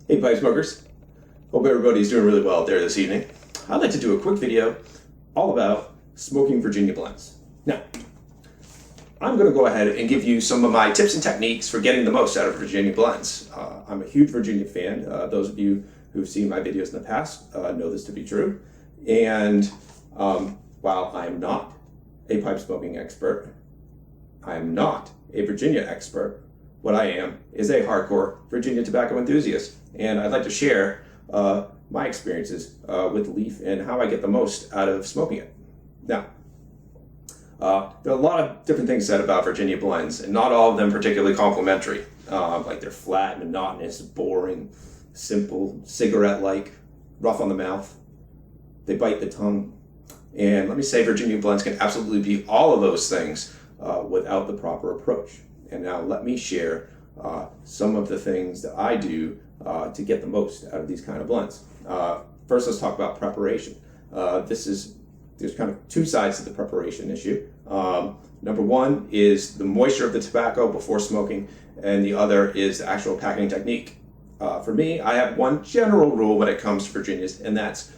Hey pipe smokers, hope everybody's doing really well out there this evening. I'd like to do a quick video all about smoking Virginia blends. Now, I'm going to go ahead and give you some of my tips and techniques for getting the most out of Virginia blends. I'm a huge Virginia fan. Those of you who've seen my videos in the past know this to be true. And while I'm not a pipe smoking expert, I'm not a Virginia expert. What I am is a hardcore Virginia tobacco enthusiast, and I'd like to share my experiences with leaf and how I get the most out of smoking it. Now, there are a lot of different things said about Virginia blends, and not all of them particularly complimentary. Like they're flat, monotonous, boring, simple, cigarette-like, rough on the mouth. They bite the tongue. And let me say, Virginia blends can absolutely be all of those things without the proper approach. And now let me share some of the things that I do to get the most out of these kind of blends. First, let's talk about preparation. There's kind of two sides to the preparation issue. Number one is the moisture of the tobacco before smoking, and the other is the actual packing technique. For me, I have one general rule when it comes to Virginias, and that's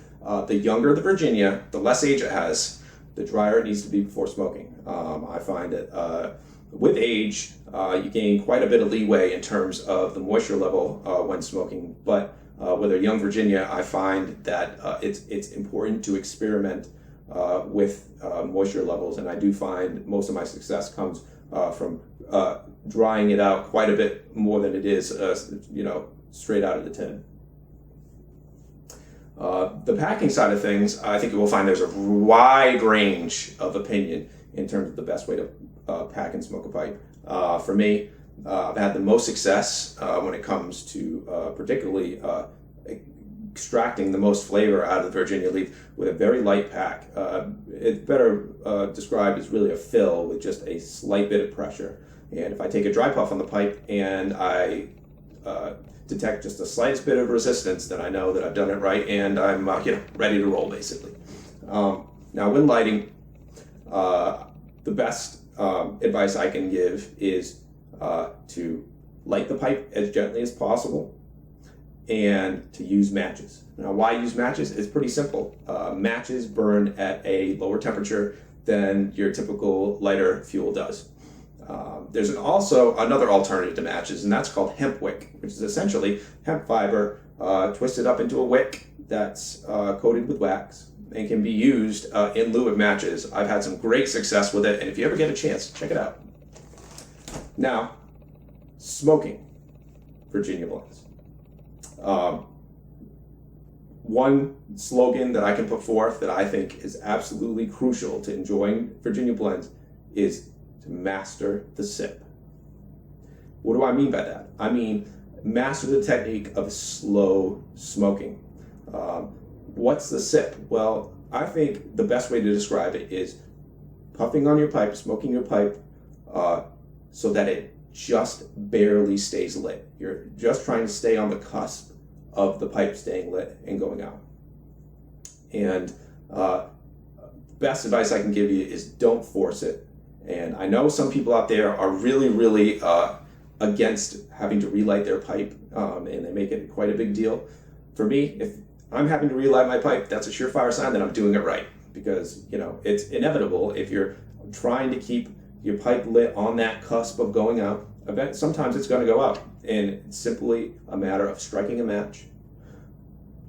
the younger the Virginia, the less age it has, the drier it needs to be before smoking. I find that with age, you gain quite a bit of leeway in terms of the moisture level when smoking. But with a young Virginia, I find that it's important to experiment with moisture levels, and I do find most of my success comes from drying it out quite a bit more than it is, straight out of the tin. The packing side of things, I think you will find there's a wide range of opinion in terms of the best way to pack and smoke a pipe. For me, I've had the most success when it comes to particularly extracting the most flavor out of the Virginia leaf with a very light pack. It's better described as really a fill with just a slight bit of pressure. And if I take a dry puff on the pipe and I detect just the slightest bit of resistance, then I know that I've done it right and I'm ready to roll, basically. Now, when lighting, the best advice I can give is to light the pipe as gently as possible and to use matches. Now, why use matches? It's pretty simple. Matches burn at a lower temperature than your typical lighter fuel does. There's also another alternative to matches, and that's called hemp wick, which is essentially hemp fiber twisted up into a wick that's coated with wax and can be used in lieu of matches. I've had some great success with it, and if you ever get a chance, check it out. Now, smoking Virginia blends. One slogan that I can put forth that I think is absolutely crucial to enjoying Virginia blends is to master the sip. What do I mean by that? I mean, master the technique of slow smoking. What's the sip? Well, I think the best way to describe it is puffing on your pipe, smoking your pipe, so that it just barely stays lit. You're just trying to stay on the cusp of the pipe staying lit and going out. And best advice I can give you is don't force it. And I know some people out there are really, really against having to relight their pipe, and they make it quite a big deal. For me, if I'm having to relight my pipe, that's a surefire sign that I'm doing it right, because it's inevitable if you're trying to keep your pipe lit on that cusp of going out. Sometimes it's going to go out, and it's simply a matter of striking a match,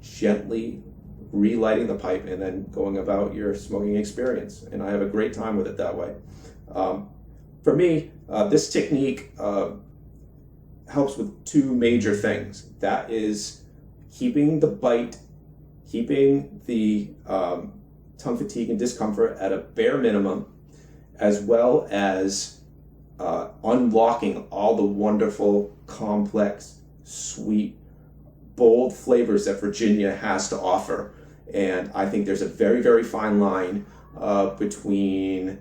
gently relighting the pipe, and then going about your smoking experience. And I have a great time with it that way. For me, this technique helps with two major things. That is keeping the bite, keeping the tongue fatigue and discomfort at a bare minimum, as well as unlocking all the wonderful, complex, sweet, bold flavors that Virginia has to offer. And I think there's a very, very fine line between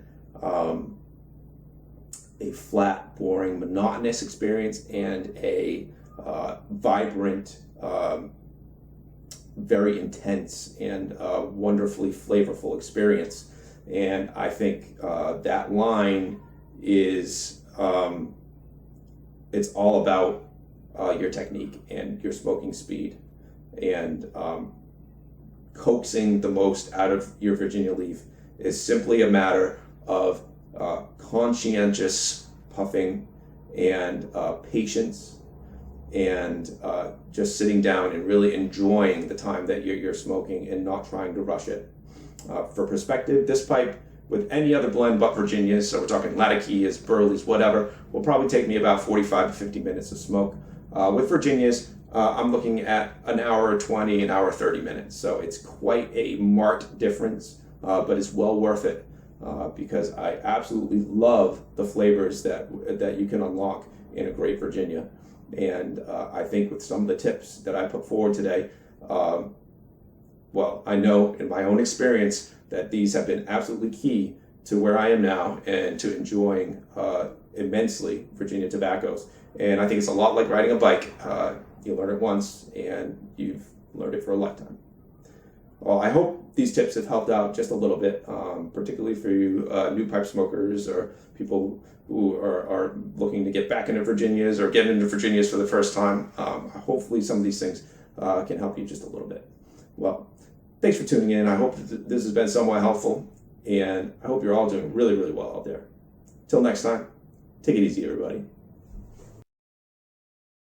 a flat, boring, monotonous experience and a vibrant, very intense and wonderfully flavorful experience. And I think that line is, it's all about your technique and your smoking speed, and coaxing the most out of your Virginia leaf is simply a matter of conscientious puffing and patience, and just sitting down and really enjoying the time that you're smoking and not trying to rush it. For perspective, this pipe with any other blend but Virginia, so we're talking Latakias, Burleys, whatever, will probably take me about 45 to 50 minutes to smoke. With Virginias, I'm looking at an hour 20, an hour 30 minutes. So it's quite a marked difference, but it's well worth it because I absolutely love the flavors that you can unlock in a great Virginia. And I think with some of the tips that I put forward today, well, I know in my own experience that these have been absolutely key to where I am now and to enjoying immensely Virginia tobaccos. And I think it's a lot like riding a bike. You learn it once and you've learned it for a lifetime. Well, I hope these tips have helped out just a little bit, particularly for you new pipe smokers or people who are looking to get back into Virginias or get into Virginias for the first time. Hopefully some of these things can help you just a little bit. Well, thanks for tuning in. I hope this has been somewhat helpful, and I hope you're all doing really, really well out there. Till next time, take it easy, everybody.